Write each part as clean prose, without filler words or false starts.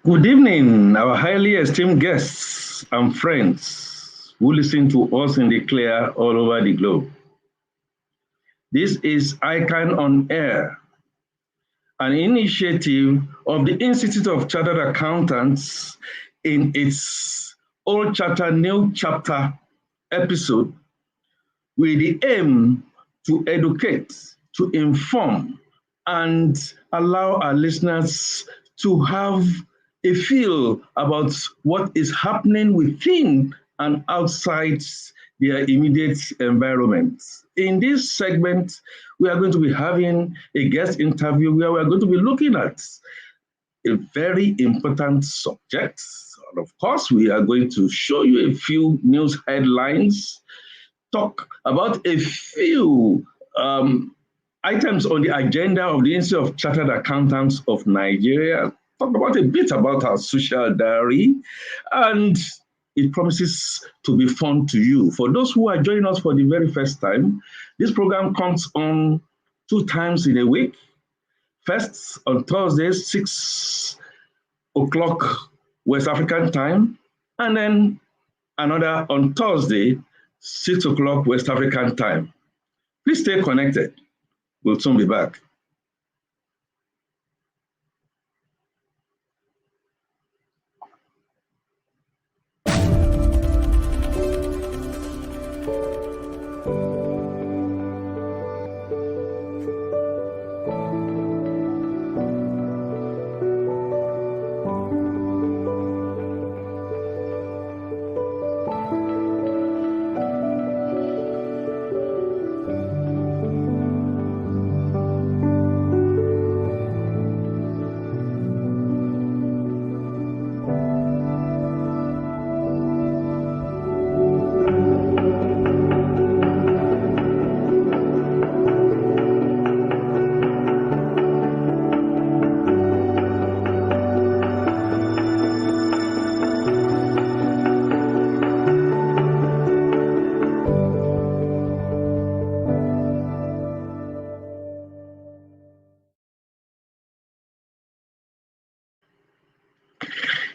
Good evening, our highly esteemed guests and friends who listen to us in the clear all over the globe. This is ICAN on Air, an initiative of the Institute of Chartered Accountants in its Old Chapter, New Chapter episode with the aim to educate, to inform, and allow our listeners to have a feel about what is happening within and outside their immediate environment. In this segment, we are going to be having a guest interview where we are going to be looking at a very important subject. And of course, we are going to show you a few news headlines, talk about a few items on the agenda of the Institute of Chartered Accountants of Nigeria, talk about a bit about our social diary, and it promises to be fun to you. For those who are joining us for the very first time, this program comes on 2 times in a week. First on Thursdays, 6 o'clock West African time, and then another on Thursday, 6 o'clock West African time. Please stay connected. We'll soon be back.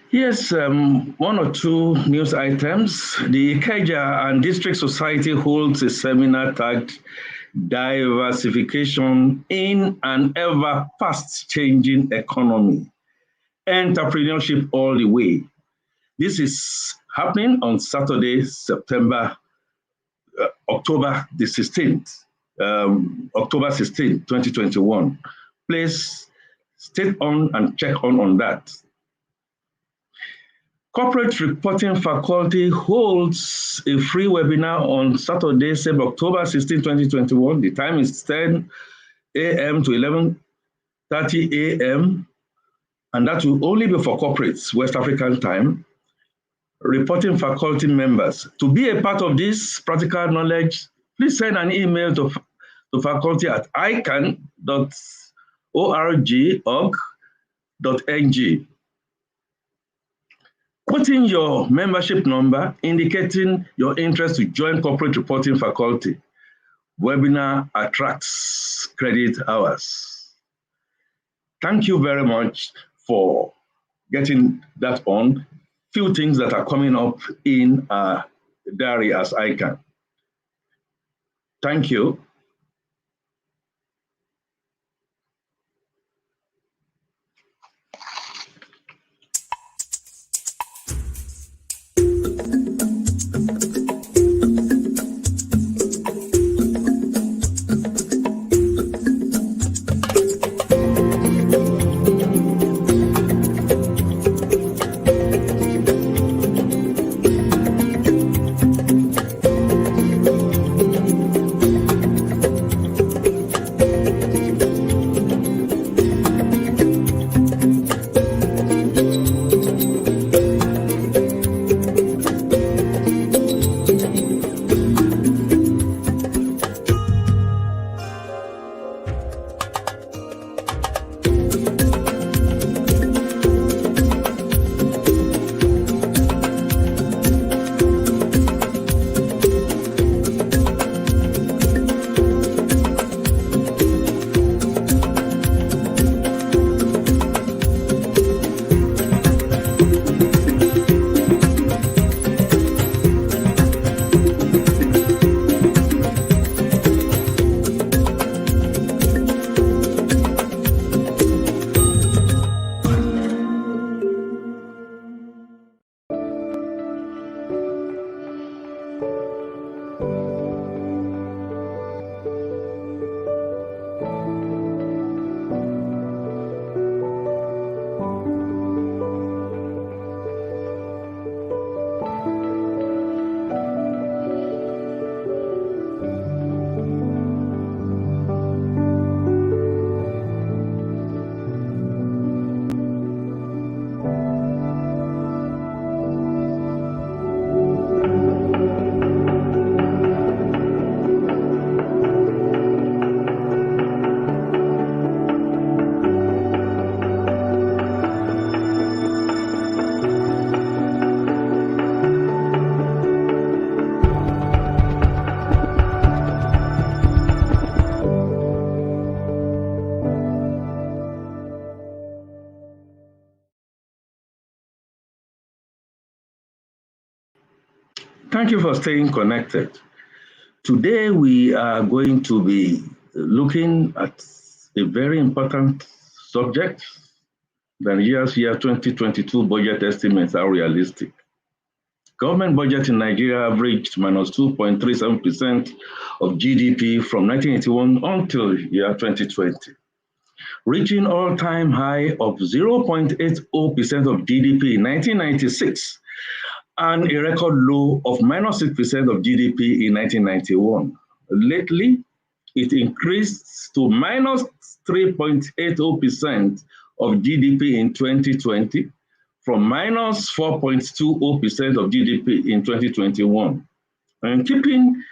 Yes, 1 or 2 news items. The Ikeja and District Society holds a seminar tagged Diversification in an Ever Fast-Changing Economy, Entrepreneurship All the Way. This is happening on Saturday, October the 16th, October 16th, 2021. Please stay on and check on that. Corporate Reporting Faculty holds a free webinar on Saturday, October 16, 2021. The time is 10 a.m. to 11:30 a.m. And that will only be for corporates, West African time. Reporting faculty members. To be a part of this practical knowledge, please send an email to faculty at ican.org.ng. Put in your membership number indicating your interest to join corporate reporting faculty. Webinar attracts credit hours. Thank you very much for getting that on. Few things that are coming up in our diary as ICAN. Thank you. Thank you for staying connected. Today, we are going to be looking at a very important subject. The year 2022 budget estimates are realistic. Government budget in Nigeria averaged minus 2.37% of GDP from 1981 until year 2020, reaching all-time high of 0.80% of GDP in 1996 and a record low of minus 6% of GDP in 1991. Lately, it increased to minus 3.80% of GDP in 2020 from minus 4.20% of GDP in 2021. And keeping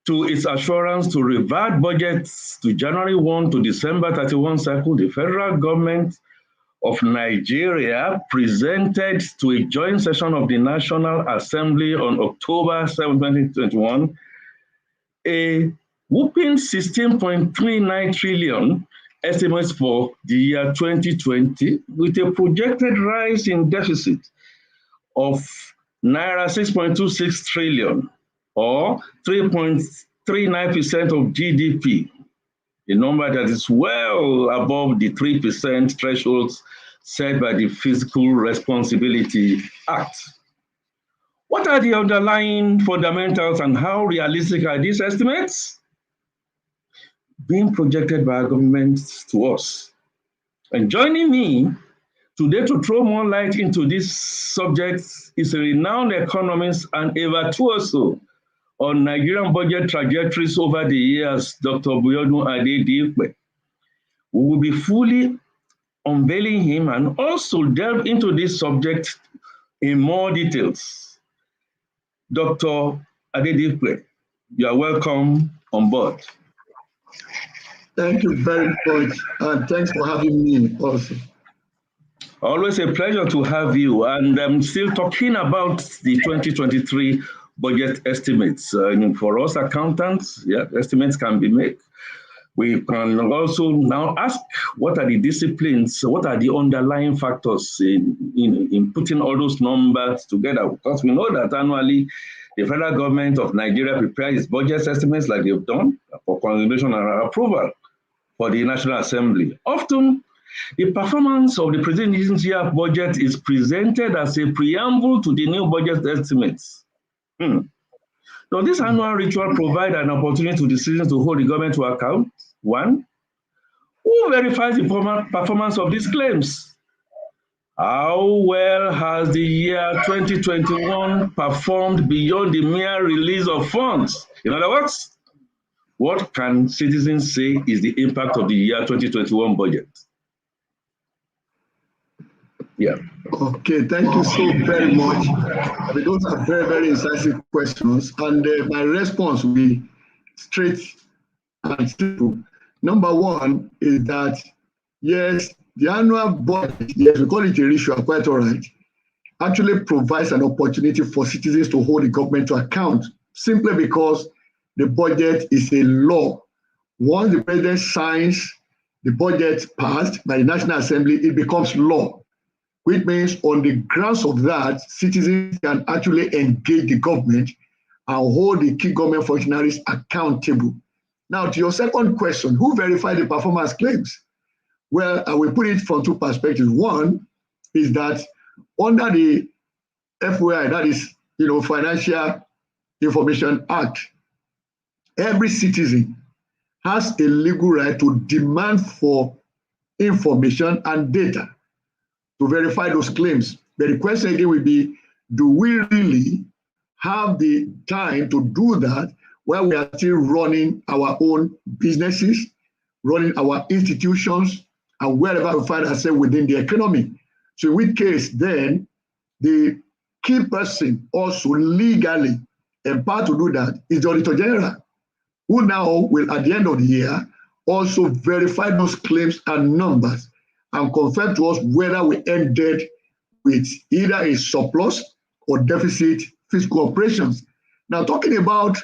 to its assurance to revert budgets to January 1 to December 31 cycle, the federal government of Nigeria presented to a joint session of the National Assembly on October 7, 2021, a whopping 16.39 trillion estimates for the year 2020, with a projected rise in deficit of Naira 6.26 trillion, or 3.39% of GDP, a number that is well above the 3% thresholds set by the Fiscal Responsibility Act. What are the underlying fundamentals and how realistic are these estimates being projected by our government to us? And joining me today to throw more light into this subject is a renowned economist and a virtuoso on Nigerian budget trajectories over the years, Dr. Biodun Adedipe. We will be fully unveiling him and also delve into this subject in more details. Dr. Adedipe, you are welcome on board. Thank you very much, and thanks for having me also. Always a pleasure to have you. And I'm still talking about the 2023 budget estimates. For us accountants, estimates can be made. We can also now ask, what are the disciplines, what are the underlying factors in putting all those numbers together? Because we know that annually, the federal government of Nigeria prepares its budget estimates like they've done for consideration and approval for the National Assembly. Often, the performance of the president's year budget is presented as a preamble to the new budget estimates. Does this annual ritual provide an opportunity to decisions to hold the government to account? One, who verifies the performance of these claims? How well has the year 2021 performed beyond the mere release of funds? In other words, what can citizens say is the impact of the year 2021 budget? Yeah. Okay, thank you so very much. Those are very, very incisive questions, and my response will be straight and simple. Number one is that, yes, the annual budget, yes, we call it a ritual, quite all right, actually provides an opportunity for citizens to hold the government to account, simply because the budget is a law. Once the president signs the budget passed by the National Assembly, it becomes law, which means on the grounds of that, citizens can actually engage the government and hold the key government functionaries accountable. Now, to your second question, who verified the performance claims? Well, I will put it from two perspectives. One is that under the FOI, that is, Financial Information Act, every citizen has a legal right to demand for information and data to verify those claims. But the question again will be, do we really have the time to do that while we are still running our own businesses, running our institutions, and wherever we find ourselves within the economy? So in which case, then, the key person also legally empowered to do that is the Auditor General, who now will, at the end of the year, also verify those claims and numbers and confirm to us whether we ended with either a surplus or deficit fiscal operations. Now, talking about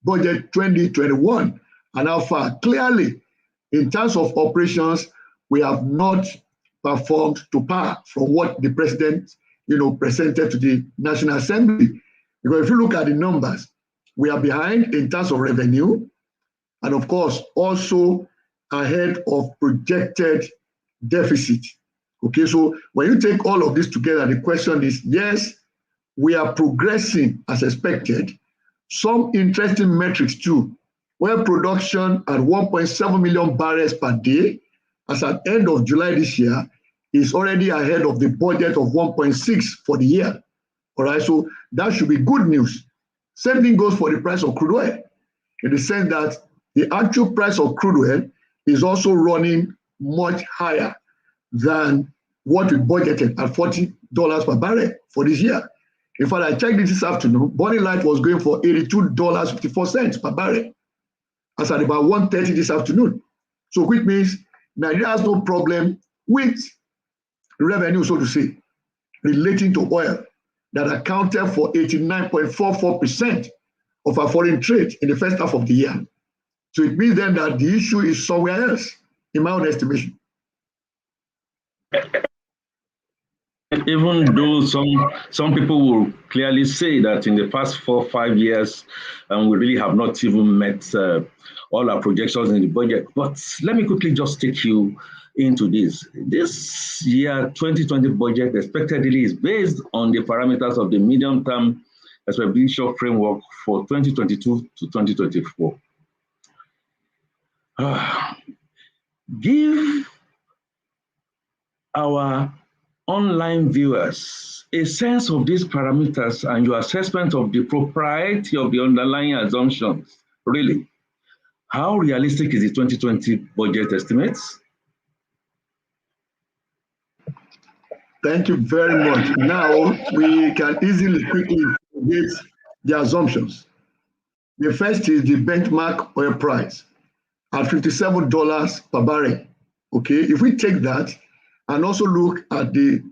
budget 2021 and how far, clearly, in terms of operations, we have not performed to par from what the president, presented to the National Assembly. Because if you look at the numbers, we are behind in terms of revenue, and of course, also ahead of projected deficit. Okay, so when you take all of this together, the question is, yes, we are progressing as expected. Some interesting metrics too. Oil production at 1.7 million barrels per day, as at end of July this year, is already ahead of the budget of 1.6 for the year. All right, so that should be good news. Same thing goes for the price of crude oil, in the sense that the actual price of crude oil is also running much higher than what we budgeted at $40 per barrel for this year. In fact, I checked this afternoon, Bonnie Light was going for $82.54 per barrel, as at about 1:30 this afternoon. So which means Nigeria has no problem with revenue, so to say, relating to oil, that accounted for 89.44% of our foreign trade in the first half of the year. So it means then that the issue is somewhere else, in my own estimation. Even though some people will clearly say that in the past 4 or 5 years, we really have not even met all our projections in the budget. But let me quickly just take you into this. This year, 2020 budget expectedly is based on the parameters of the medium-term expenditure framework for 2022 to 2024. Give our online viewers a sense of these parameters and your assessment of the propriety of the underlying assumptions. Really, how realistic is the 2020 budget estimates? Thank you very much. Now we can easily quickly get the assumptions. The first is the benchmark oil price at $57 per barrel. Okay, if we take that and also look at the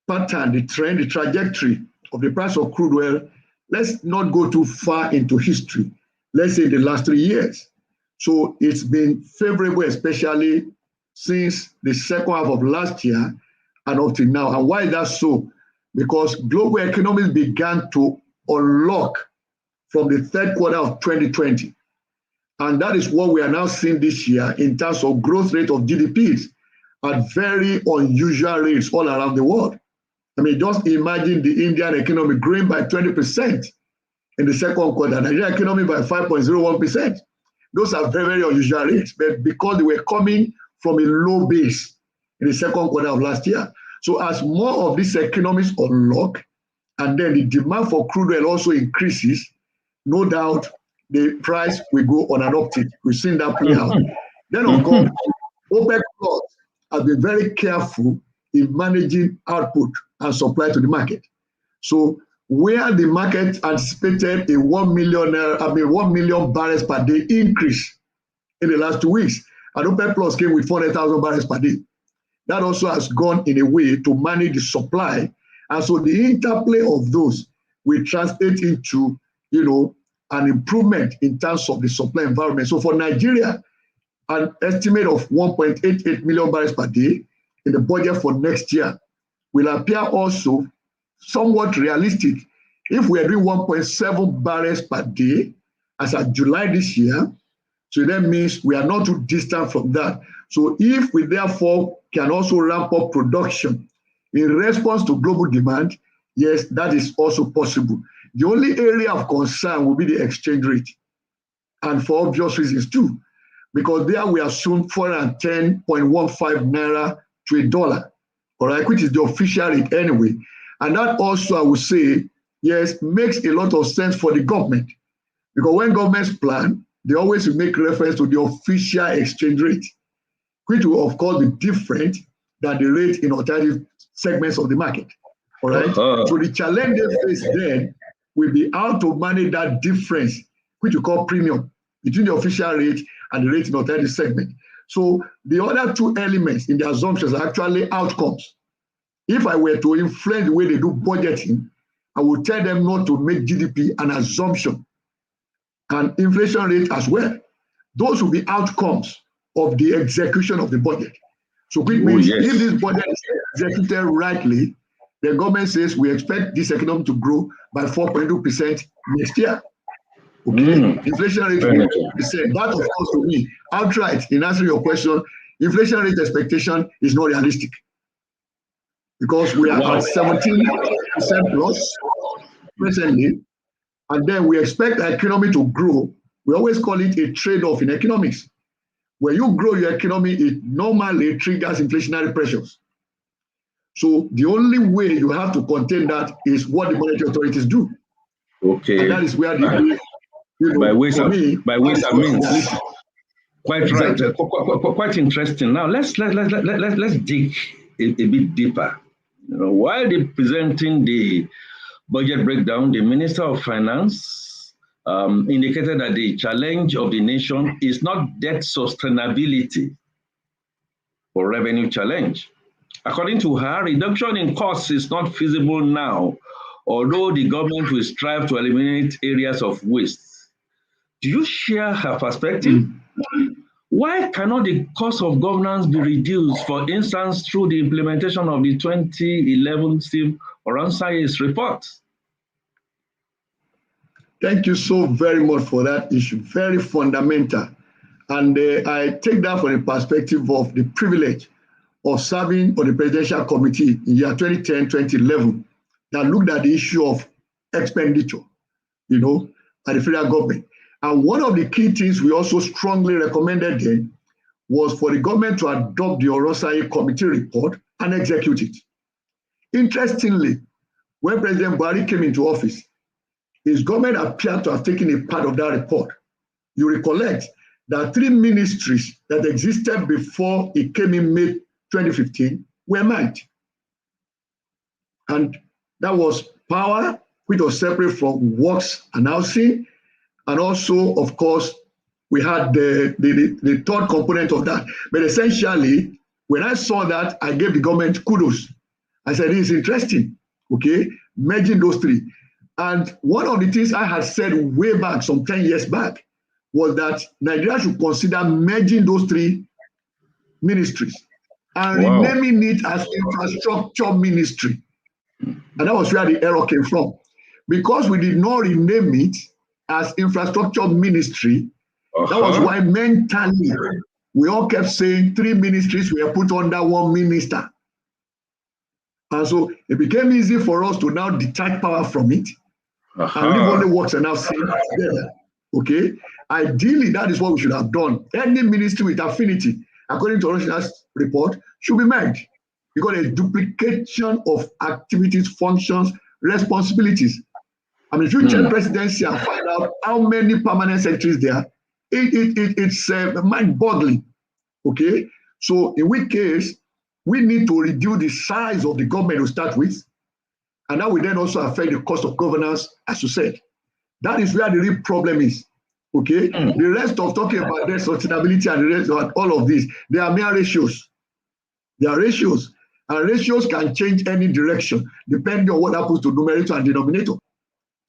pattern, the trend, the trajectory of the price of crude oil, let's not go too far into history. Let's say the last 3 years. So it's been favorable, especially since the second half of last year and up to now. And why is that so? Because global economies began to unlock from the third quarter of 2020. And that is what we are now seeing this year in terms of growth rate of GDPs at very unusual rates all around the world. I mean, just imagine the Indian economy growing by 20% in the second quarter, Nigerian economy by 5.01%. Those are very, very unusual rates, but because they were coming from a low base in the second quarter of last year. So as more of these economies unlock, and then the demand for crude oil also increases, no doubt the price will go on an uptick. We've seen that play out. Then of course, OPEC Plus has been very careful in managing output and supply to the market. So where the market anticipated a 1 million barrels per day increase in the last 2 weeks, and OPEC Plus came with 400,000 barrels per day. That also has gone in a way to manage the supply. And so the interplay of those will translate into, an improvement in terms of the supply environment. So for Nigeria, an estimate of 1.88 million barrels per day in the budget for next year will appear also somewhat realistic. If we are doing 1.7 barrels per day as of July this year, so that means we are not too distant from that. So if we therefore can also ramp up production in response to global demand, yes, that is also possible. The only area of concern will be the exchange rate, and for obvious reasons too, because there we assume 410.15 naira to a dollar, all right, which is the official rate anyway. And that also, I would say, yes, makes a lot of sense for the government, because when governments plan, they always make reference to the official exchange rate, which will of course be different than the rate in alternative segments of the market. All right. So the challenge they face then will be how to manage that difference, which we call premium, between the official rate and the rate in alternative segment. So the other two elements in the assumptions are actually outcomes. If I were to influence the way they do budgeting, I would tell them not to make GDP an assumption and inflation rate as well. Those will be outcomes of the execution of the budget. So which means if this budget is executed rightly, the government says we expect this economy to grow by 4.2% next year. Okay, inflation rate will be said. That, of course, to me, outright, in answering your question, inflation rate expectation is not realistic because we are at 17% plus presently, and then we expect the economy to grow. We always call it a trade-off in economics. When you grow your economy, it normally triggers inflationary pressures. So the only way you have to contain that is what the monetary authorities do. Okay. And that is where the by ways and means. Quite exactly. Right. Quite interesting. Now let's dig a bit deeper. While they presenting the budget breakdown, the Minister of Finance indicated that the challenge of the nation is not debt sustainability or revenue challenge. According to her, reduction in costs is not feasible now, although the government will strive to eliminate areas of waste. Do you share her perspective? Why cannot the cost of governance be reduced, for instance, through the implementation of the 2011 Steve Oronsaye's report? Thank you so very much for that issue. Very fundamental. And I take that from the perspective of the privilege of serving on the Presidential Committee in year 2010, 2011, that looked at the issue of expenditure, at the federal government. And one of the key things we also strongly recommended then was for the government to adopt the Oronsaye Committee report and execute it. Interestingly, when President Buhari came into office, his government appeared to have taken a part of that report. You recollect that 3 ministries that existed before he came in May 2015 were merged. And that was power, which was separate from works and housing. And also, of course, we had the third component of that. But essentially, when I saw that, I gave the government kudos. I said, this is interesting, okay? Merging those 3. And one of the things I had said way back, some 10 years back, was that Nigeria should consider merging those 3 ministries and renaming it as Infrastructure Ministry. And that was where the error came from. Because we did not rename it as Infrastructure Ministry, that was why mentally we all kept saying 3 ministries were put under 1 minister. And so it became easy for us to now detach power from it and leave only works and housing together. Okay? Ideally, that is what we should have done. Any ministry with affinity, according to Oronsha's report, should be merged because there's duplication of activities, functions, responsibilities. I mean, if you check presidency and find out how many permanent secretaries there are, it's mind-boggling. Okay? So in which case, we need to reduce the size of the government to start with, and that will then also affect the cost of governance, as you said. That is where the real problem is. Okay? The rest of talking about debt sustainability and the rest of all of this, they are mere ratios. They are ratios. And ratios can change any direction depending on what happens to numerator and denominator.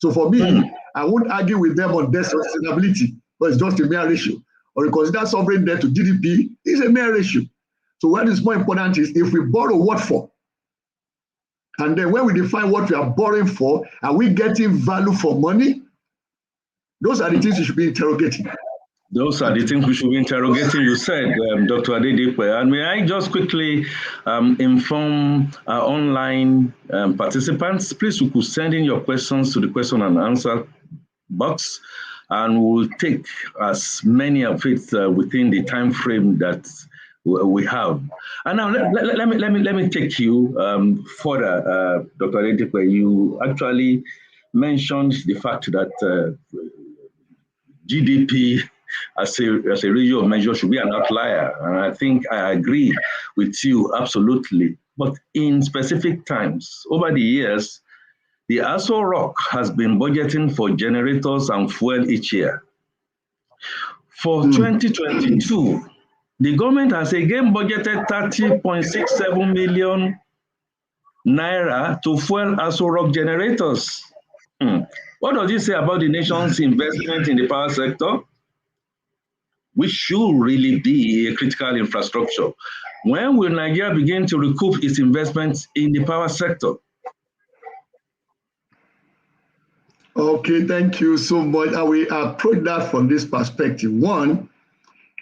So for me, I won't argue with them on debt sustainability, but it's just a mere ratio. Or you consider sovereign debt to GDP is a mere ratio. So what is more important is if we borrow what for? And then when we define what we are borrowing for, are we getting value for money? Those are the things we should be interrogating. Those are the things we should be interrogating, you said, Dr. Adedipe. And may I just quickly inform our online participants, please, you could send in your questions to the question and answer box, and we'll take as many of it within the time frame that we have. And now let me take you further, Dr. Adedipe. You actually mentioned the fact that GDP as a ratio of measure should be an outlier. And I think I agree with you absolutely. But in specific times, over the years, the Aso Rock has been budgeting for generators and fuel each year. For 2022, the government has again budgeted 30.67 million naira to fuel Aso Rock generators. What does this say about the nation's investment in the power sector? Which should really be a critical infrastructure. When will Nigeria begin to recoup its investments in the power sector? Okay, thank you so much. I will approach that from this perspective. One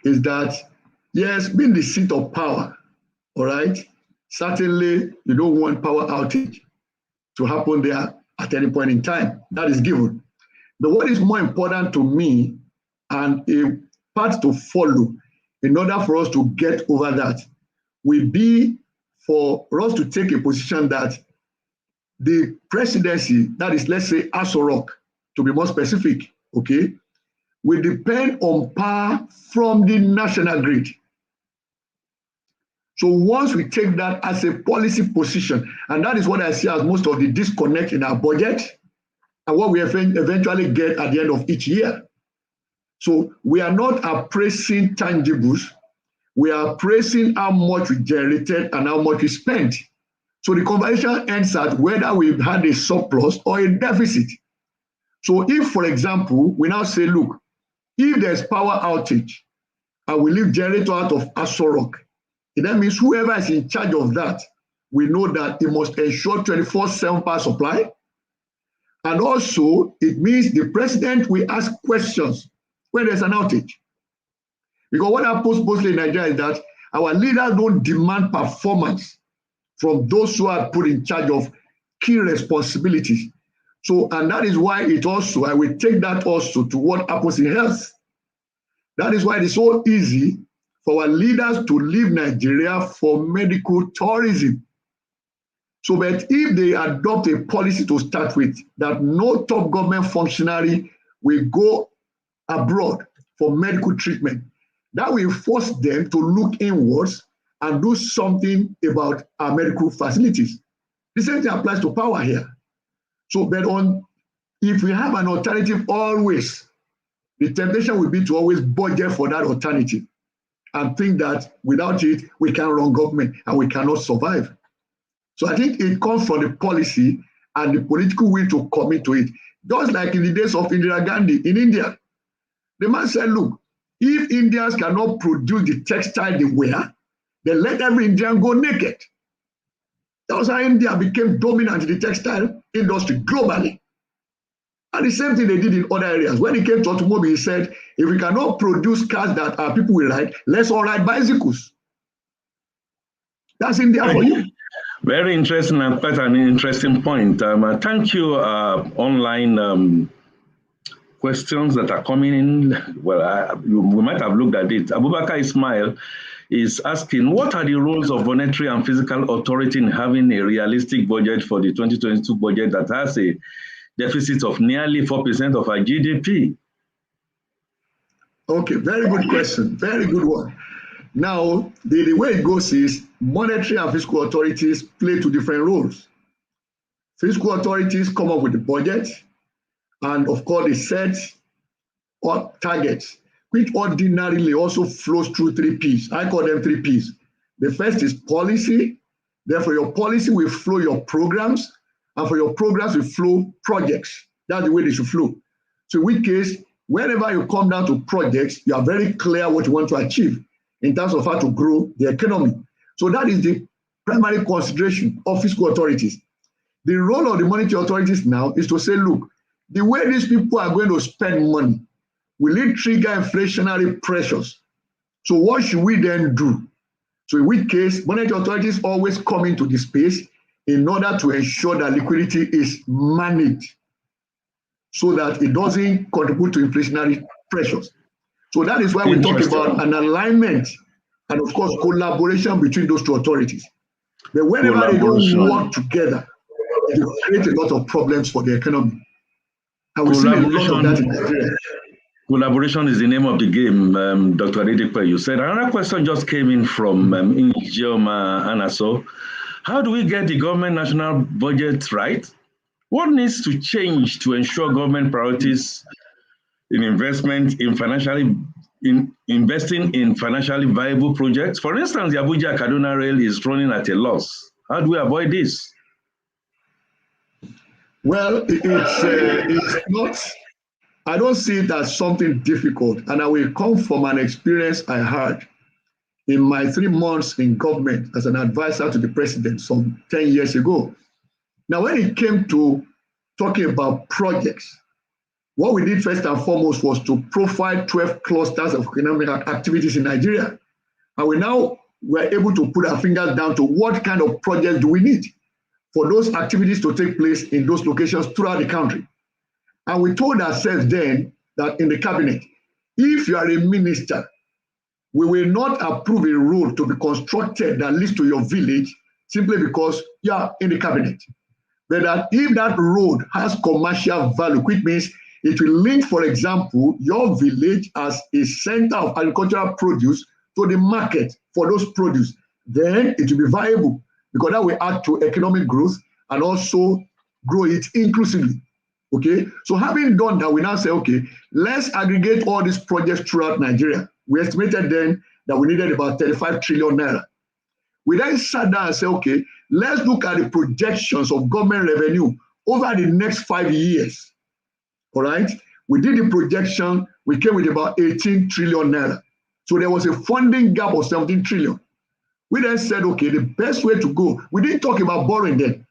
is that, yes, being the seat of power, all right, certainly you don't want power outage to happen there at any point in time. That is given. But what is more important to me and a path to follow in order for us to get over that will be for us to take a position that the presidency, that is, let's say, Aso Rock, to be more specific, okay, will depend on power from the national grid. So once we take that as a policy position, and that is what I see as most of the disconnect in our budget and what we eventually get at the end of each year. So we are not appraising tangibles, we are appraising how much we generated and how much we spent. So the conversation ends at whether we've had a surplus or a deficit. So if, for example, we now say, look, if there's power outage and we leave generator out of Aso Rock, that means whoever is in charge of that, we know that it must ensure 24/7 power supply. And also, it means the president will ask questions when there's an outage. Because what happens mostly in Nigeria is that our leaders don't demand performance from those who are put in charge of key responsibilities. So, and that is why it also, I will take that also to what happens in health. That is why it is so easy for our leaders to leave Nigeria for medical tourism. So, but if they adopt a policy to start with, that no top government functionary will go abroad for medical treatment, that will force them to look inwards and do something about our medical facilities. The same thing applies to power here. So, but if we have an alternative always, the temptation will be to always budget for that alternative and think that without it, we can't run government and we cannot survive. So I think it comes from the policy and the political will to commit to it. Just like in the days of Indira Gandhi in India. The man said, look, if Indians cannot produce the textile they wear, then let every Indian go naked. That was how India became dominant in the textile industry globally. And the same thing they did in other areas. When it came to automobile, he said, if we cannot produce cars that our people will ride, let's all ride bicycles. That's India for you. Very interesting and quite an interesting point. Thank you, online questions that are coming in. Well, we might have looked at it. Abubakar Ismail is asking, what are the roles of monetary and fiscal authority in having a realistic budget for the 2022 budget that has a deficit of nearly 4% of our GDP? Okay, very good question. Very good one. Now, the way it goes is monetary and fiscal authorities play two different roles. Fiscal authorities come up with the budget, and of course, they set targets, which ordinarily also flows through 3 Ps. I call them 3 Ps. The first is policy. Therefore, your policy will flow your programs, and for your programs will flow projects. That's the way they should flow. So in which case, whenever you come down to projects, you are very clear what you want to achieve in terms of how to grow the economy. So that is the primary consideration of fiscal authorities. The role of the monetary authorities now is to say, look, the way these people are going to spend money, will it trigger inflationary pressures? So what should we then do? So in which case, monetary authorities always come into the space in order to ensure that liquidity is managed so that it doesn't contribute to inflationary pressures. So that is why we talk about an alignment and, of course, collaboration between those two authorities. But whenever they don't work together, it will create a lot of problems for the economy. And we see a lot of that in Nigeria. Collaboration is the name of the game, Dr. Adedipe. You said another question just came in from Injioma Anaso. How do we get the government national budget right? What needs to change to ensure government priorities in investment in investing in financially viable projects? For instance, the Abuja Kaduna Rail is running at a loss. How do we avoid this? Well, it's not. I don't see it as something difficult, and I will come from an experience I had in my 3 months in government as an advisor to the president some 10 years ago. Now, when it came to talking about projects, what we did first and foremost was to profile 12 clusters of economic activities in Nigeria. And we're able to put our fingers down to what kind of projects do we need for those activities to take place in those locations throughout the country. And we told ourselves then that in the cabinet, if you are a minister, we will not approve a road to be constructed that leads to your village simply because you are in the cabinet. But that if that road has commercial value, which means it will link, for example, your village as a center of agricultural produce to the market for those produce, then it will be viable because that will add to economic growth and also grow it inclusively. Okay, so having done that, we now say, okay, let's aggregate all these projects throughout Nigeria. We estimated then that we needed about 35 trillion naira. We then sat down and said, okay, let's look at the projections of government revenue over the next 5 years. All right, we did the projection, we came with about 18 trillion naira. So there was a funding gap of 17 trillion. We then said, okay, the best way to go, we didn't talk about borrowing then.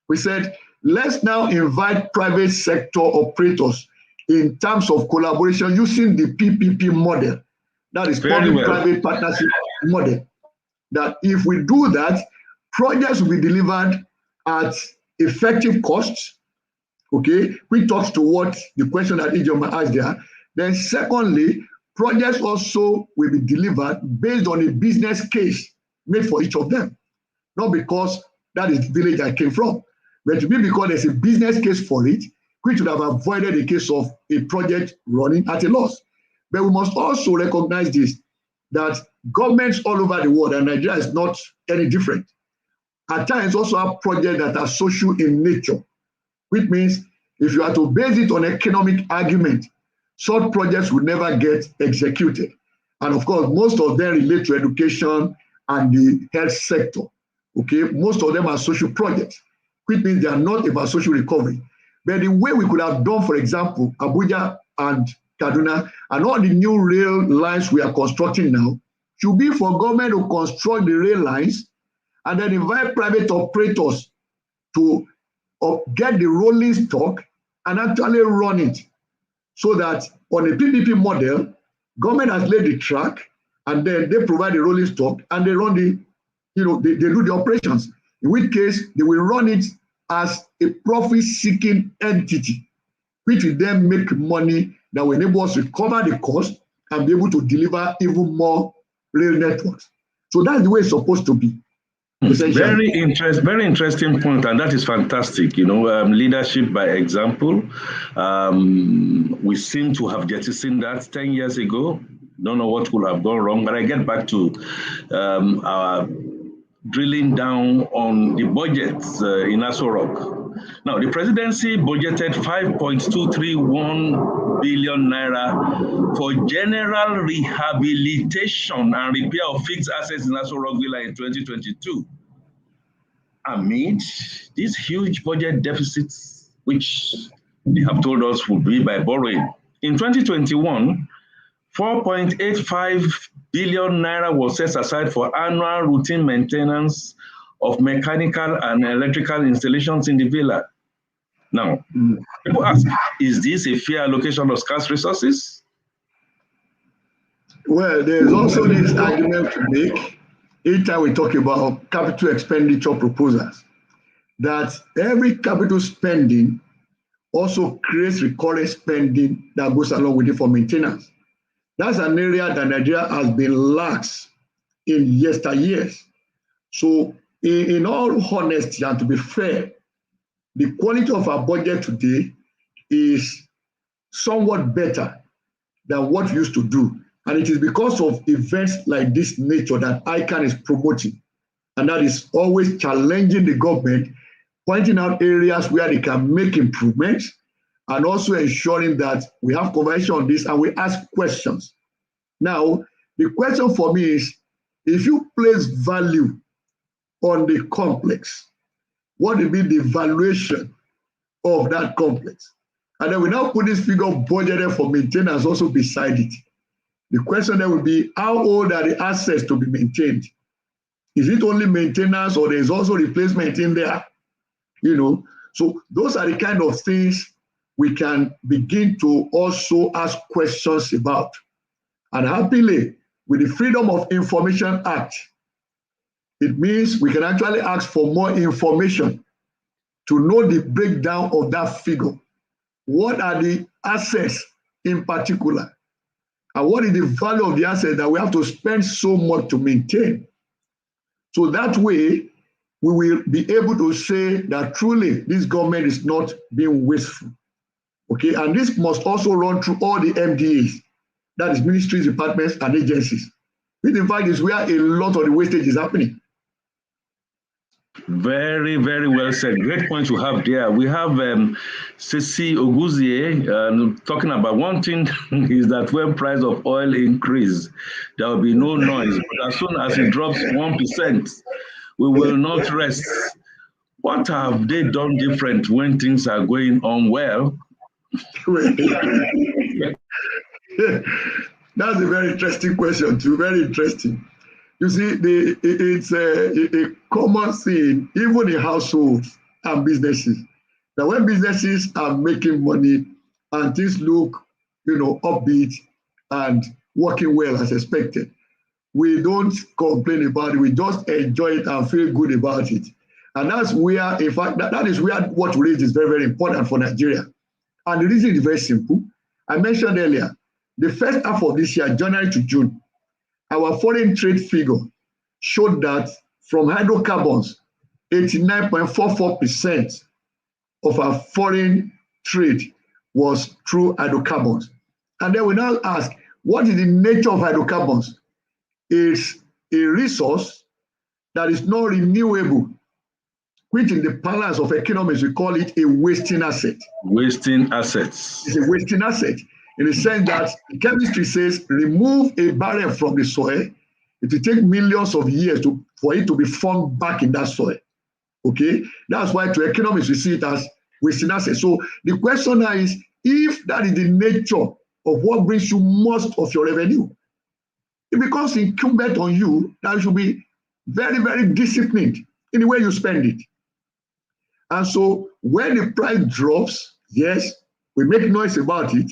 We said, let's now invite private sector operators in terms of collaboration using the PPP model. That is public-private partnership model. That if we do that, projects will be delivered at effective costs, okay, which talks to what the question that Ijoma asked there. Then secondly, projects also will be delivered based on a business case made for each of them. Not because that is the village I came from, but to be because there's a business case for it, which would have avoided the case of a project running at a loss. But we must also recognize this, that governments all over the world, and Nigeria is not any different, at times also have projects that are social in nature, which means if you are to base it on economic argument, such projects will never get executed. And of course, most of them relate to education and the health sector. Okay, most of them are social projects, which means they are not about social recovery. But the way we could have done, for example, Abuja and Kaduna and all the new rail lines we are constructing now should be for government to construct the rail lines and then invite private operators to get the rolling stock and actually run it. So that on a PPP model, government has laid the track and then they provide the rolling stock and they run the, they do the operations. In which case, they will run it as a profit-seeking entity, which will then make money that will enable us to cover the cost and be able to deliver even more rail networks. So that's the way it's supposed to be. Very interesting point, and that is fantastic. Leadership by example. We seem to have jettisoned that 10 years ago. Don't know what could have gone wrong, but I get back to our drilling down on the budgets in Aso Rock. Now, the presidency budgeted 5.231 billion naira for general rehabilitation and repair of fixed assets in Aso Rock Villa in 2022. Amid these huge budget deficits, which they have told us would be by borrowing. In 2021, 4.85 billion naira was set aside for annual routine maintenance of mechanical and electrical installations in the villa. Now, people ask, is this a fair allocation of scarce resources? Well, there's also this argument to make each time we talk about capital expenditure proposals, that every capital spending also creates recurring spending that goes along with it for maintenance. That's an area that Nigeria has been lax in yesteryears. So in all honesty and to be fair, the quality of our budget today is somewhat better than what we used to do. And it is because of events like this nature that ICAN is promoting. And that is always challenging the government, pointing out areas where they can make improvements, and also ensuring that we have conversation on this and we ask questions. Now, the question for me is, if you place value on the complex, what will be the valuation of that complex? And then we now put this figure budgeted for maintenance also beside it. The question then will be, how old are the assets to be maintained? Is it only maintenance or there's also replacement in there? So those are the kind of things we can begin to also ask questions about. And happily, with the Freedom of Information Act, it means we can actually ask for more information to know the breakdown of that figure. What are the assets in particular? And what is the value of the asset that we have to spend so much to maintain? So that way, we will be able to say that truly this government is not being wasteful. Okay, and this must also run through all the MDAs, that is ministries, departments, and agencies. Which in fact is where a lot of the wastage is happening. Very, very well said. Great point you have there. We have Ceci Oguzie talking about one thing is that when price of oil increase, there will be no noise. But as soon as it drops 1%, we will not rest. What have they done different when things are going on well? That's a very interesting question too, very interesting. You see, it's a common thing, even in households and businesses, that when businesses are making money and things look, upbeat and working well as expected, we don't complain about it. We just enjoy it and feel good about it. And that's where, in fact, that is where what we raised is very, very important for Nigeria. And the reason is very simple. I mentioned earlier, the first half of this year, January to June, our foreign trade figure showed that from hydrocarbons, 89.44% of our foreign trade was through hydrocarbons. And then we now ask, what is the nature of hydrocarbons? It's a resource that is not renewable, which in the parlance of economics, we call it a wasting asset. Wasting assets. It's a wasting asset in the sense that chemistry says remove a barrel from the soil, it will take millions of years for it to be formed back in that soil. Okay, that's why to economics we see it as wasting asset. So the question now is, if that is the nature of what brings you most of your revenue, it becomes incumbent on you that you should be very, very disciplined in the way you spend it. And so when the price drops, yes, we make noise about it.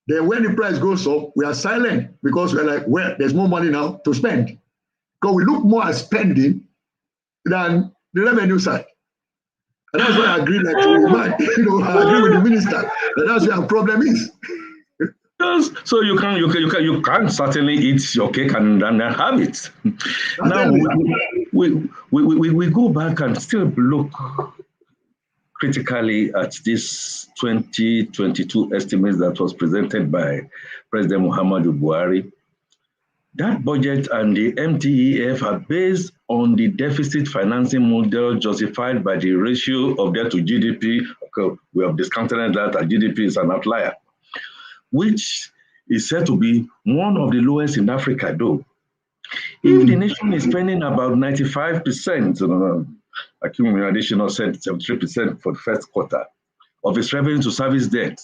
Then when the price goes up, we are silent because we're like, well, there's more money now to spend. Because we look more at spending than the revenue side. And that's why I agree that I agree with the minister that that's where our problem is. So you can certainly eat your cake and have it. Now we go back and still look critically at this 2022 estimates that was presented by President Muhammadu Buhari. That budget and the MTEF are based on the deficit financing model justified by the ratio of debt to GDP. Okay, we have discounted that GDP is an outlier, which is said to be one of the lowest in Africa, though. If the nation is spending about 95%, accumulation said 73% for the first quarter of its revenue to service debt,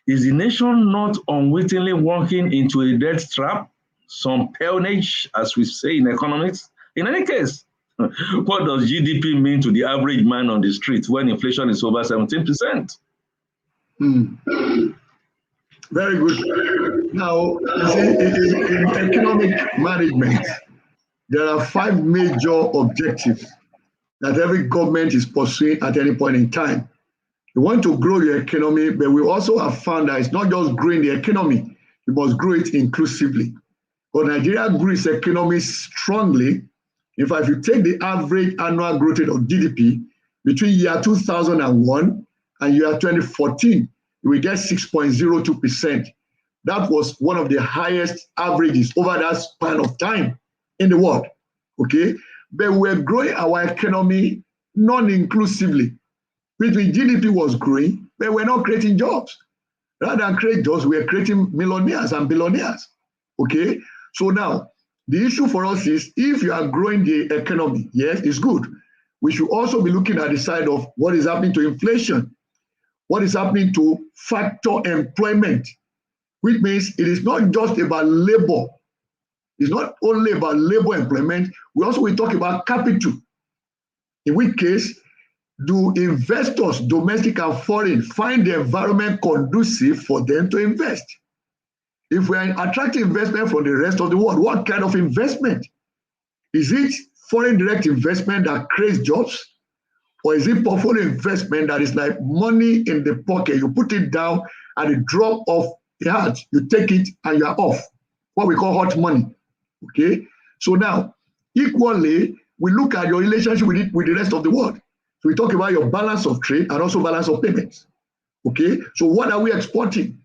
is the nation not unwittingly walking into a debt trap, some peonage, as we say in economics? In any case, what does GDP mean to the average man on the street when inflation is over 17%? Very good. Now, you see, in economic management, there are 5 major objectives that every government is pursuing at any point in time. You want to grow your economy, but we also have found that it's not just growing the economy, you must grow it inclusively. But Nigeria grew its economy strongly. In fact, if you take the average annual growth rate of GDP between year 2001 and year 2014, you will get 6.02%. That was one of the highest averages over that span of time in the world. Okay, but we're growing our economy non-inclusively. Which means GDP was growing, but we're not creating jobs. Rather than create jobs, we're creating millionaires and billionaires. Okay, so now the issue for us is if you are growing the economy, yes, it's good. We should also be looking at the side of what is happening to inflation, what is happening to factor employment, which means it is not just about labor. It's not only about labor employment. We also will talk about capital, in which case do investors, domestic and foreign, find the environment conducive for them to invest? If we are attracting investment from the rest of the world, what kind of investment? Is it foreign direct investment that creates jobs? Or is it portfolio investment that is like money in the pocket? You put it down at the drop of the hat, you take it and you are off. What we call hot money. Okay? So now, equally, we look at your relationship with the rest of the world. So we talk about your balance of trade and also balance of payments. Okay? So what are we exporting?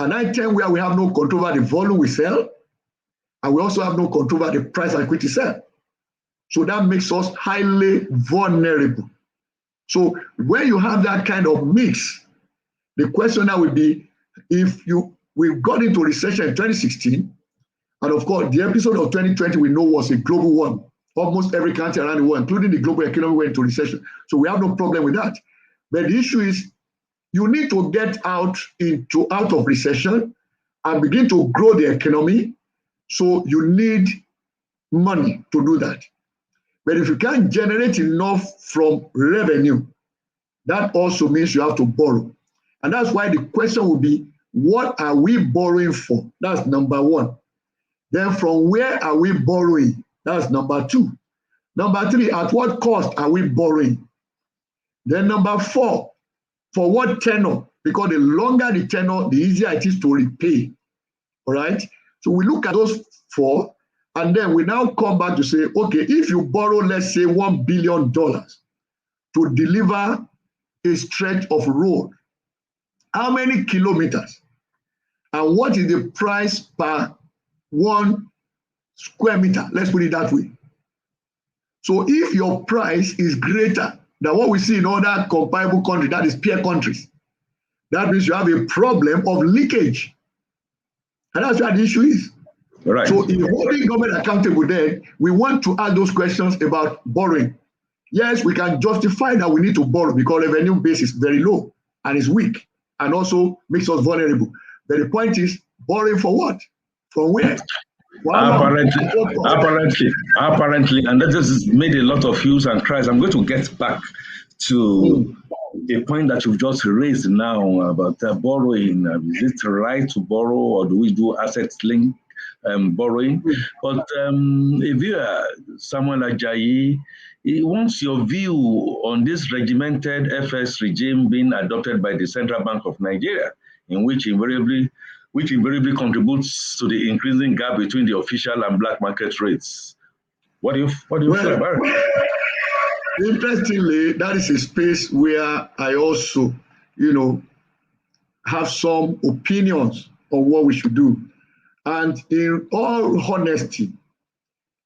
An item where we have no control over the volume we sell, and we also have no control over the price at which we sell. So that makes us highly vulnerable. So when you have that kind of mix, the question now will be, if we got into recession in 2016, and of course the episode of 2020 we know was a global one. Almost every country around the world, including the global economy, went into recession. So we have no problem with that. But the issue is, you need to get out of recession and begin to grow the economy. So you need money to do that. But if you can't generate enough from revenue, that also means you have to borrow. And that's why the question will be, what are we borrowing for? That's number one. Then from where are we borrowing? That's number two. Number three, at what cost are we borrowing? Then number four, for what tenor? Because the longer the tenor, the easier it is to repay. All right? So we look at those four, and then we now come back to say, okay, if you borrow, let's say, $1 billion to deliver a stretch of road, how many kilometers? And what is the price per 1 square meter? Let's put it that way. So if your price is greater than what we see in other comparable countries, that is peer countries, that means you have a problem of leakage. And that's what the issue is. Right. So in holding government accountable, then we want to ask those questions about borrowing. Yes, we can justify that we need to borrow because revenue base is very low and is weak and also makes us vulnerable. But the point is, borrowing for what? From where? Apparently, and that just made a lot of hues and cries. I'm going to get back to the point that you've just raised now about borrowing. Is it right to borrow, or do we do asset-linked borrowing? But if you are someone like Jayi, he wants your view on this regimented FS regime being adopted by the Central Bank of Nigeria, in which invariably contributes to the increasing gap between the official and black market rates. What do you feel about it? Interestingly, that is a space where I also, have some opinions on what we should do. And in all honesty,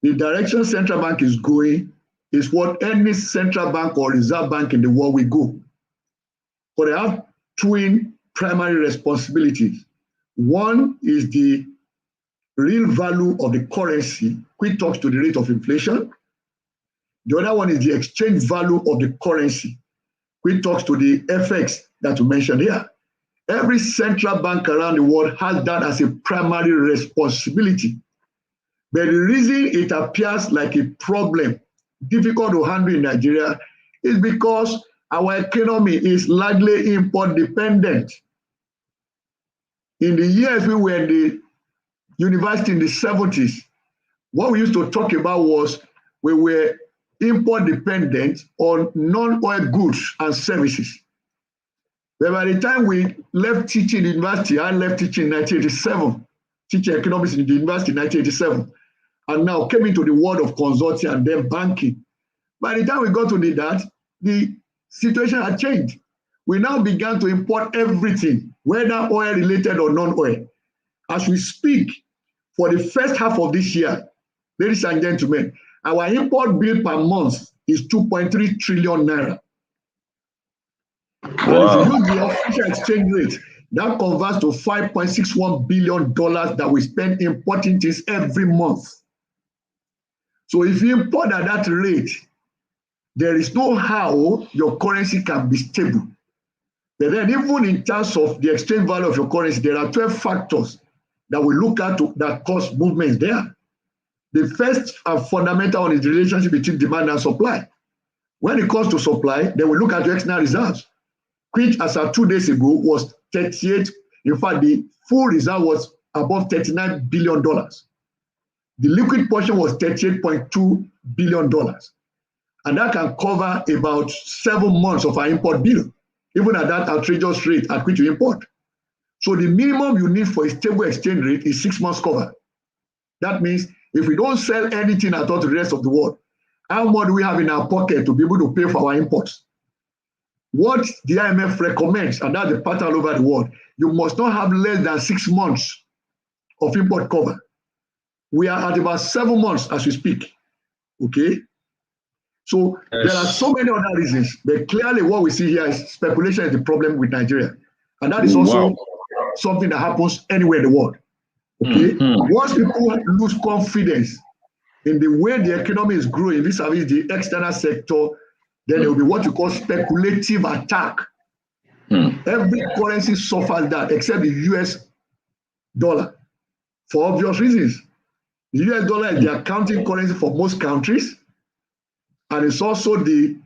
the direction central bank is going is what any central bank or reserve bank in the world will go. But they have twin primary responsibilities. One is the real value of the currency, which talks to the rate of inflation. The other one is the exchange value of the currency, which talks to the FX that you mentioned here. Every central bank around the world has that as a primary responsibility. But the reason it appears like a problem, difficult to handle in Nigeria, is because our economy is largely import dependent. In the years we were in the university in the 70s, what we used to talk about was we were import dependent on non-oil goods and services. But by the time we left teaching in the university, I left teaching in 1987, teaching economics in the university in 1987, and now came into the world of consulting and then banking. By the time we got to that, the situation had changed. We now began to import everything, whether oil related or non-oil. As we speak, for the first half of this year, ladies and gentlemen, our import bill per month is 2.3 trillion naira. Wow. And if you use the official exchange rate, that converts to $5.61 billion that we spend importing things every month. So if you import at that rate, there is no how your currency can be stable. But then even in terms of the exchange value of your currency, there are 12 factors that we look at that cause movements there. The first and fundamental one is the relationship between demand and supply. When it comes to supply, they will look at your external reserves, which as of 2 days ago was 38. In fact, the full reserve was above $39 billion. The liquid portion was $38.2 billion. And that can cover about 7 months of our import bill, even at that outrageous rate at which you import. So the minimum you need for a stable exchange rate is 6 months cover. That means if we don't sell anything at all to the rest of the world, how much do we have in our pocket to be able to pay for our imports? What the IMF recommends, and that's the pattern all over the world, you must not have less than 6 months of import cover. We are at about 7 months as we speak, okay? So yes, there are so many other reasons, but clearly what we see here is speculation is the problem with Nigeria. And that is also something that happens anywhere in the world, okay? Once people lose confidence in the way the economy is growing vis-a-vis the external sector, then there will be what you call speculative attack. Every currency suffers that except the US dollar for obvious reasons. The US dollar is the accounting currency for most countries, and it's also the,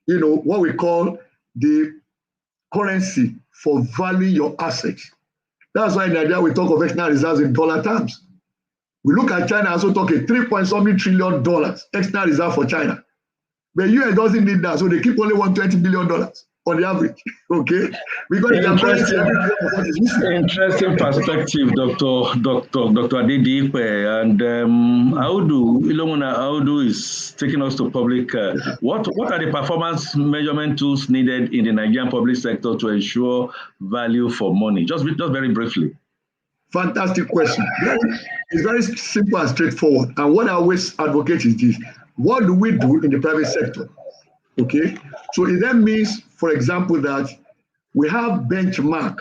what we call the currency for valuing your assets. That's why in Nigeria we talk of external reserves in dollar terms. We look at China, also talk a $3.something trillion external reserve for China. But US doesn't need that, so they keep only $120 billion on the average, okay? Because interesting perspective, Dr. Adedipe, and Audu is taking us to public. What are the performance measurement tools needed in the Nigerian public sector to ensure value for money? Just very briefly. Fantastic question. It's very simple and straightforward. And what I always advocate is this: what do we do in the private sector? Okay, so it then means, for example, that we have benchmark.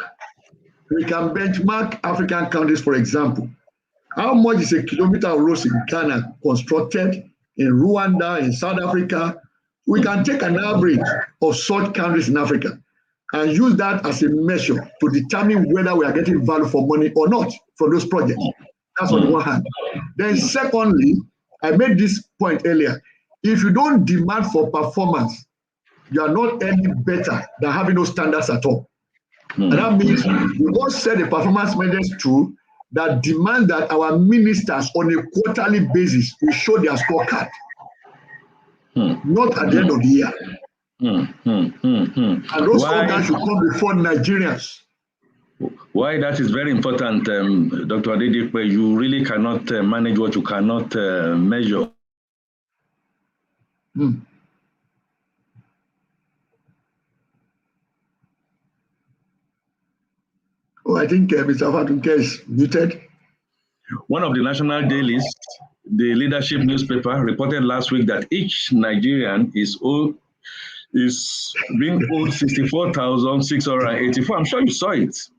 We can benchmark African countries, for example. How much is a kilometer of roads in Ghana constructed, in Rwanda, in South Africa? We can take an average of such countries in Africa and use that as a measure to determine whether we are getting value for money or not from those projects. That's on the one hand. Then secondly, I made this point earlier. If you don't demand for performance, you are not any better than having no standards at all. And that means we must set the performance measures too that demand that our ministers on a quarterly basis will show their scorecard, not at the end of the year. And those scorecards should come before Nigerians. Why that is very important, Dr. Adedipe, you really cannot manage what you cannot measure. Oh, I think Mr. Fatunke is muted. One of the national dailies, the Leadership newspaper, reported last week that each Nigerian is being owed 64,684. I'm sure you saw it.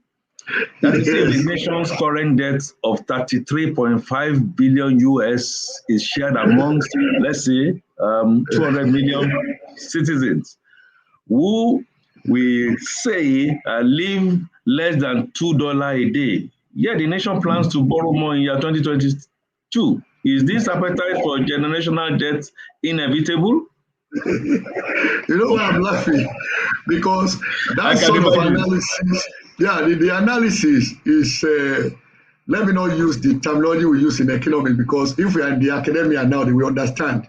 That is if the nation's current debt of 33.5 billion US is shared amongst, let's say, 200 million citizens who we say live less than $2 a day. Yet the nation plans to borrow more in year 2022. Is this appetite for generational debt inevitable? You know why I'm laughing? Because that sort of analysis, the analysis is, let me not use the terminology we use in economics, because if we are in the academia now, we understand.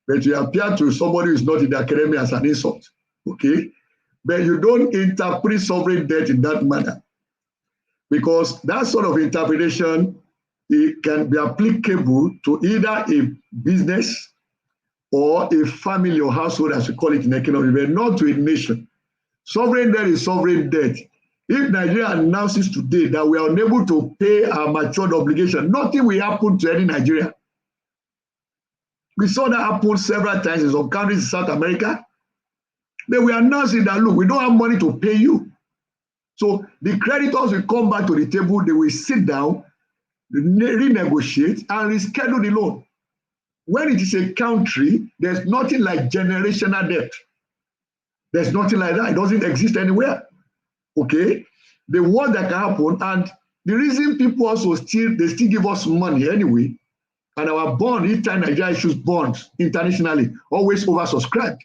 But you appear to somebody who is not in the academia as an insult, okay? But you don't interpret sovereign debt in that manner, because that sort of interpretation, it can be applicable to either a business or a family or household, as we call it in economics, but not to a nation. Sovereign debt is sovereign debt. If Nigeria announces today that we are unable to pay our matured obligation, nothing will happen to any Nigeria. We saw that happen several times in some countries in South America. They were announcing that, look, we don't have money to pay you. So the creditors will come back to the table, they will sit down, renegotiate, and reschedule the loan. When it is a country, there's nothing like generational debt. There's nothing like that. It doesn't exist anywhere. Okay? The worst that can happen, and the reason people also still give us money anyway, and our bond, each time Nigeria issues bonds internationally, always oversubscribed,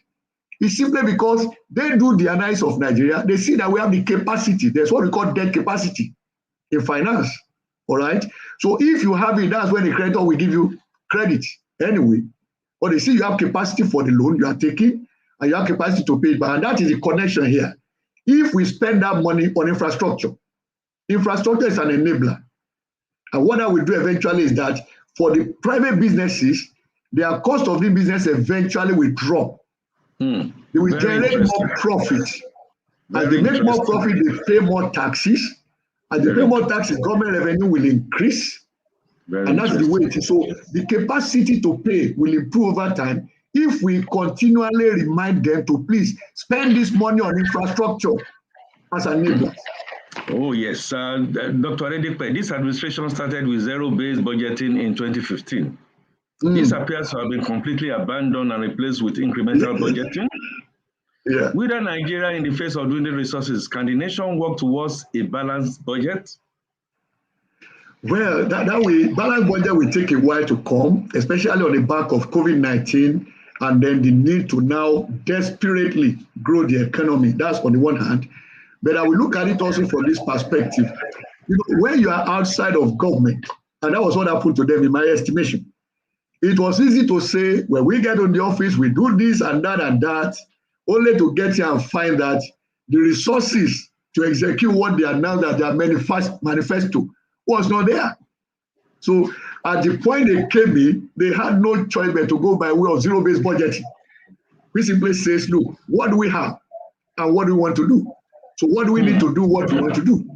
It's simply because they do the analysis of Nigeria. They see that we have the capacity. There's what we call debt capacity in finance. All right. So if you have it, that's when the creditor will give you credit anyway. But they see you have capacity for the loan you are taking, and you have capacity to pay it back. And that is the connection here. If we spend that money on infrastructure, infrastructure is an enabler. And what I will do eventually is that for the private businesses, their cost of the business eventually will drop. They will generate more profit. As they make more profit, they pay more taxes. As they pay more taxes, government revenue will increase. And that's the way it is. So the capacity to pay will improve over time if we continually remind them to please spend this money on infrastructure as an enabler. Oh, yes. Dr. Adedipe, this administration started with zero-based budgeting in 2015. This appears to have been completely abandoned and replaced with incremental budgeting. Within Nigeria, in the face of dwindling resources, can the nation work towards a balanced budget? Well, that way, balanced budget will take a while to come, especially on the back of COVID-19, and then the need to now desperately grow the economy. That's on the one hand. But I will look at it also from this perspective. You know, when you are outside of government, and that was what happened to them in my estimation, it was easy to say, when we get in the office, we do this and that, only to get here and find that the resources to execute what they announced that their manifesto was not there. So at the point they came in, they had no choice but to go by way of zero-based budgeting, which simply says, look, what do we have and what do we want to do? So what do we need to do what we want to do?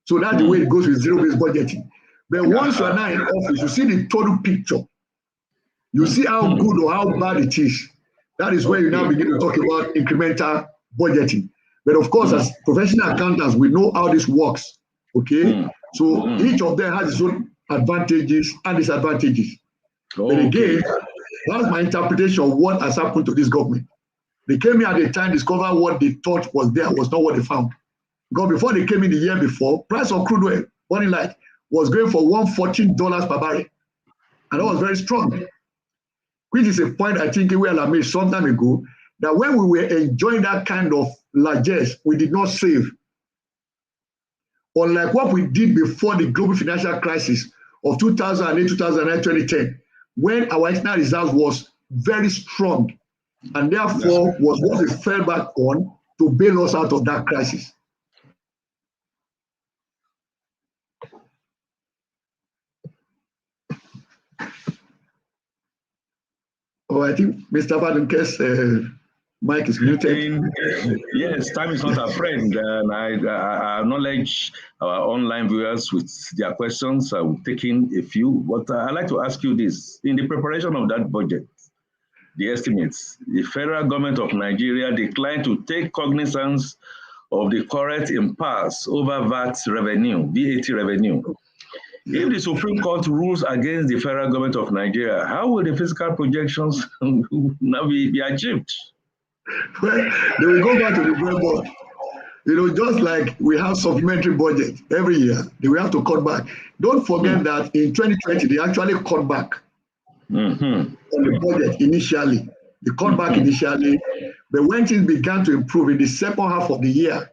So that's the way it goes with zero-based budgeting. But once you are now in office, you see the total picture. You see how good or how bad it is. That is where you now begin to talk about incremental budgeting. But of course, as professional accountants, we know how this works. Okay? So each of them has its own advantages and disadvantages. But again, that's my interpretation of what has happened to this government. They came here at the time, discovered what they thought was there was not what they found. Because before they came in the year before, price of crude oil, running light, was going for $114 per barrel. And that was very strong. Which is a point I think we made some time ago, that when we were enjoying that kind of largesse, we did not save. Unlike what we did before the global financial crisis of 2008, 2009, 2010, when our external reserves was very strong, and therefore was what we fell back on to bail us out of that crisis. Oh, I think Mr. Badunke's mic is muted. Yes, time is not our friend. And I acknowledge our online viewers with their questions. I'm taking a few, but I'd like to ask you this. In the preparation of that budget, the estimates, the federal government of Nigeria declined to take cognizance of the current impasse over VAT revenue. If the Supreme Court rules against the federal government of Nigeria, how will the fiscal projections now be achieved? Well, they will go back to the drawing board. You know, just like we have supplementary budget every year, they will have to cut back. Don't forget that in 2020, they actually cut back on the budget initially. They cut back initially, but when things began to improve in the second half of the year,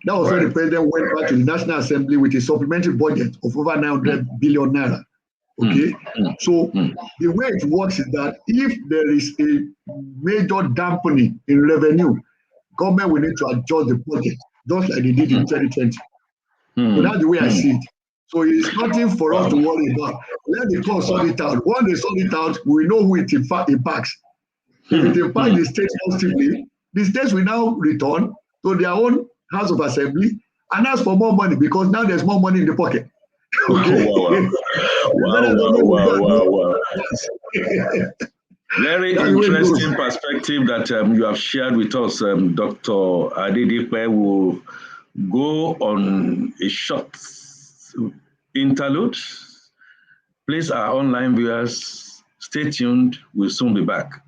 that was when the president went back to the National Assembly with a supplementary budget of over 900 billion naira. Okay, so the way it works is that if there is a major dampening in revenue, government will need to adjust the budget, just like they did in 2020. So that's the way I see it. So it's nothing for us to worry about. Let the court sort it out. Once they sort it out, we know who it impacts. If it impacts the states positively, the states will now return to their own House of Assembly and ask for more money, because now there's more money in the pocket. Okay. Wow. Very interesting perspective that you have shared with us, Dr. Adedipe. Will go on a short interlude. Please, our online viewers, stay tuned. We'll soon be back.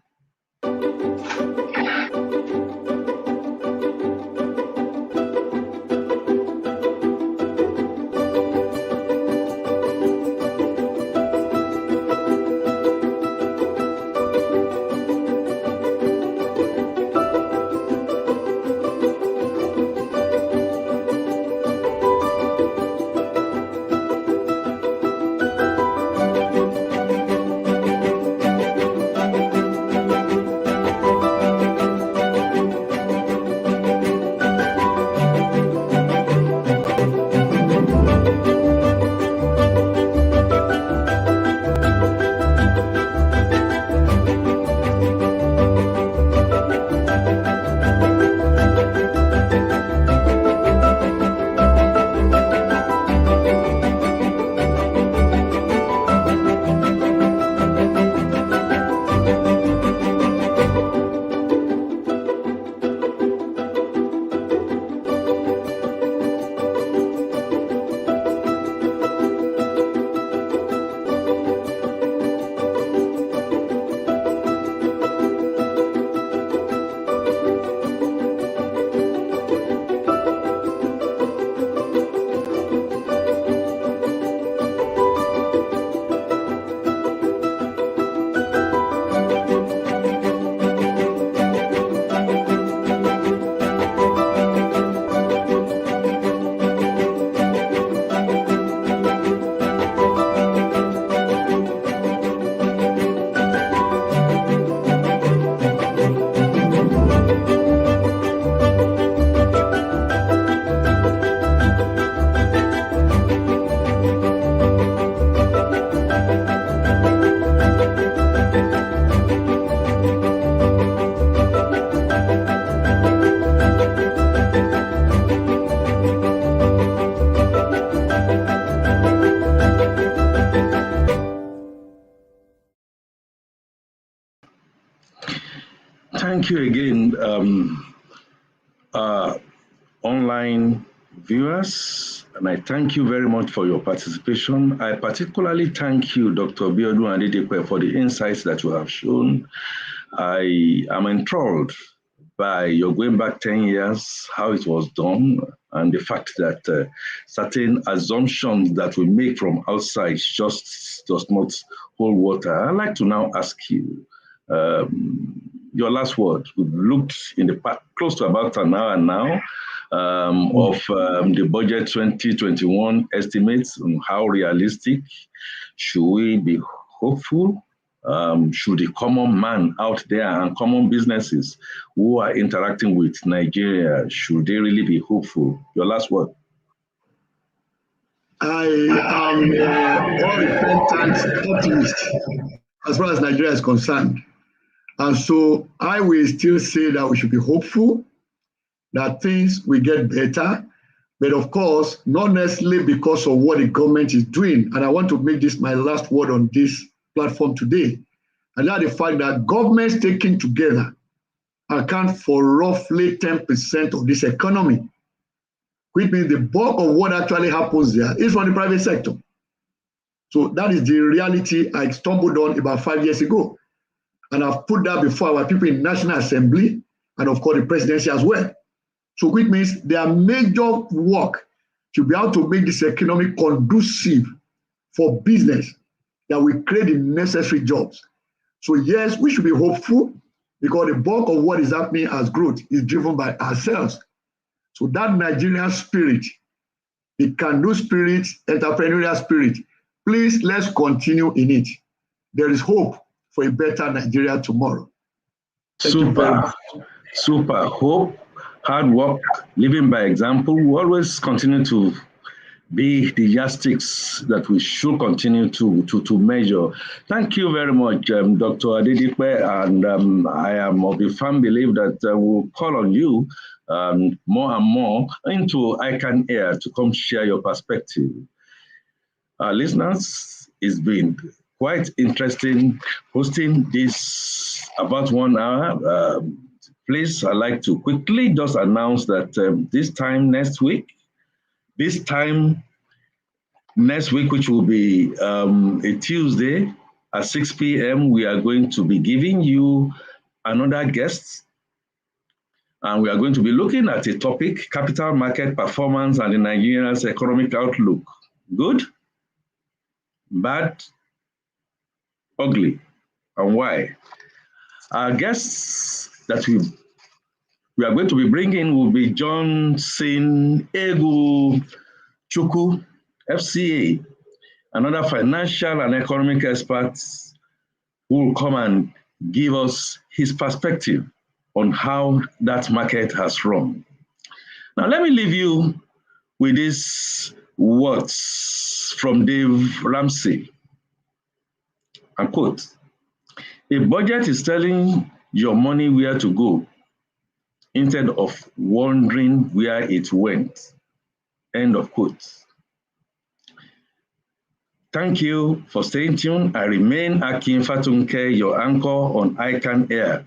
thank you again, online viewers, and I thank you very much for your participation. I particularly thank you, Dr. Biodun and Adedipe, for the insights that you have shown. I am enthralled by your going back 10 years, how it was done, and the fact that certain assumptions that we make from outside just does not hold water. I'd like to now ask you your last word. We've looked in the past, close to about an hour now, of the budget 2021 estimates on how realistic. Should we be hopeful? Should the common man out there and common businesses who are interacting with Nigeria, should they really be hopeful? Your last word. I am all repentant optimist as far as Nigeria is concerned. And so I will still say that we should be hopeful that things will get better, but of course, not necessarily because of what the government is doing. And I want to make this my last word on this platform today. And that the fact that governments taken together account for roughly 10% of this economy, which means the bulk of what actually happens there is from the private sector. So that is the reality I stumbled on about 5 years ago. And I've put that before our people in National Assembly and of course the presidency as well. So which means their major work to be able to make this economy conducive for business that will create the necessary jobs. So yes, we should be hopeful because the bulk of what is happening as growth is driven by ourselves. So that Nigerian spirit, the can-do spirit, entrepreneurial spirit, please let's continue in it. There is hope for a better Nigeria tomorrow. Super. Hope, hard work, living by example. We always continue to be the yardsticks that we should continue to measure. Thank you very much, Dr. Adedipe, and I am of the firm belief that we'll call on you more and more into ICAN Air to come share your perspective. Listeners, it's been quite interesting hosting this about 1 hour. Please, I'd like to quickly just announce that this time next week, which will be a Tuesday at 6 p.m., we are going to be giving you another guest. And we are going to be looking at a topic, capital market performance and the Nigeria's economic outlook. Good, bad, ugly, and why? Our guests that we are going to be bringing will be Johnson Egu Chukwu, FCA, another financial and economic expert who will come and give us his perspective on how that market has run. Now, let me leave you with these words from Dave Ramsey. I quote, "A budget is telling your money where to go instead of wondering where it went." End of quote. Thank you for staying tuned. I remain Akin Fatunke, your anchor on ICAN Air.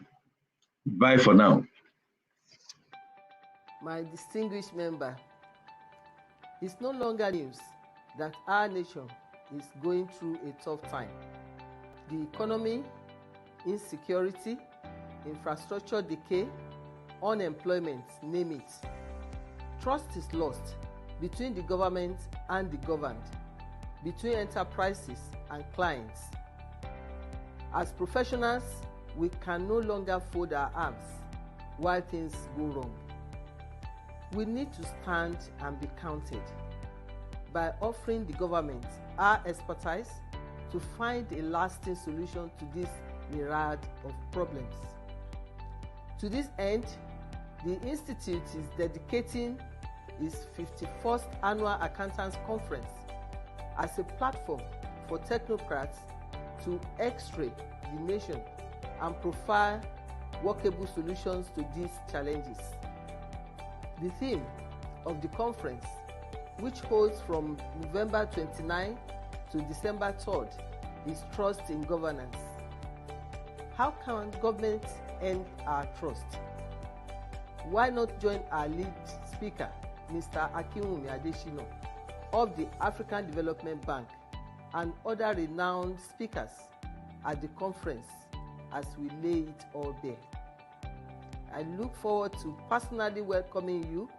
Bye for now. My distinguished member, it's no longer news that our nation is going through a tough time. The economy, insecurity, infrastructure decay, unemployment, name it. Trust is lost between the government and the governed, between enterprises and clients. As professionals, we can no longer fold our arms while things go wrong. We need to stand and be counted by offering the government our expertise to find a lasting solution to this myriad of problems. To this end, the Institute is dedicating its 51st Annual Accountants Conference as a platform for technocrats to x-ray the nation and profile workable solutions to these challenges. The theme of the conference, which holds from November 29 to December 3rd, is Trust in Governance. How can government earn our trust? Why not join our lead speaker, Mr. Akinwumi Adeshina of the African Development Bank, and other renowned speakers at the conference as we lay it all bare. I look forward to personally welcoming you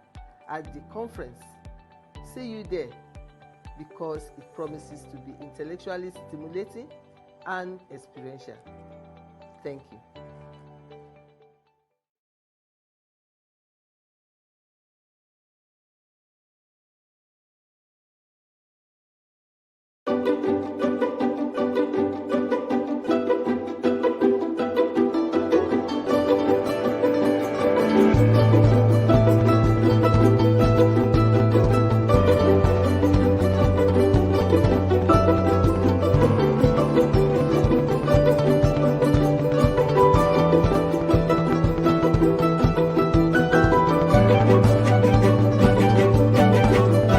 at the conference. See you there, because it promises to be intellectually stimulating and experiential. Thank you.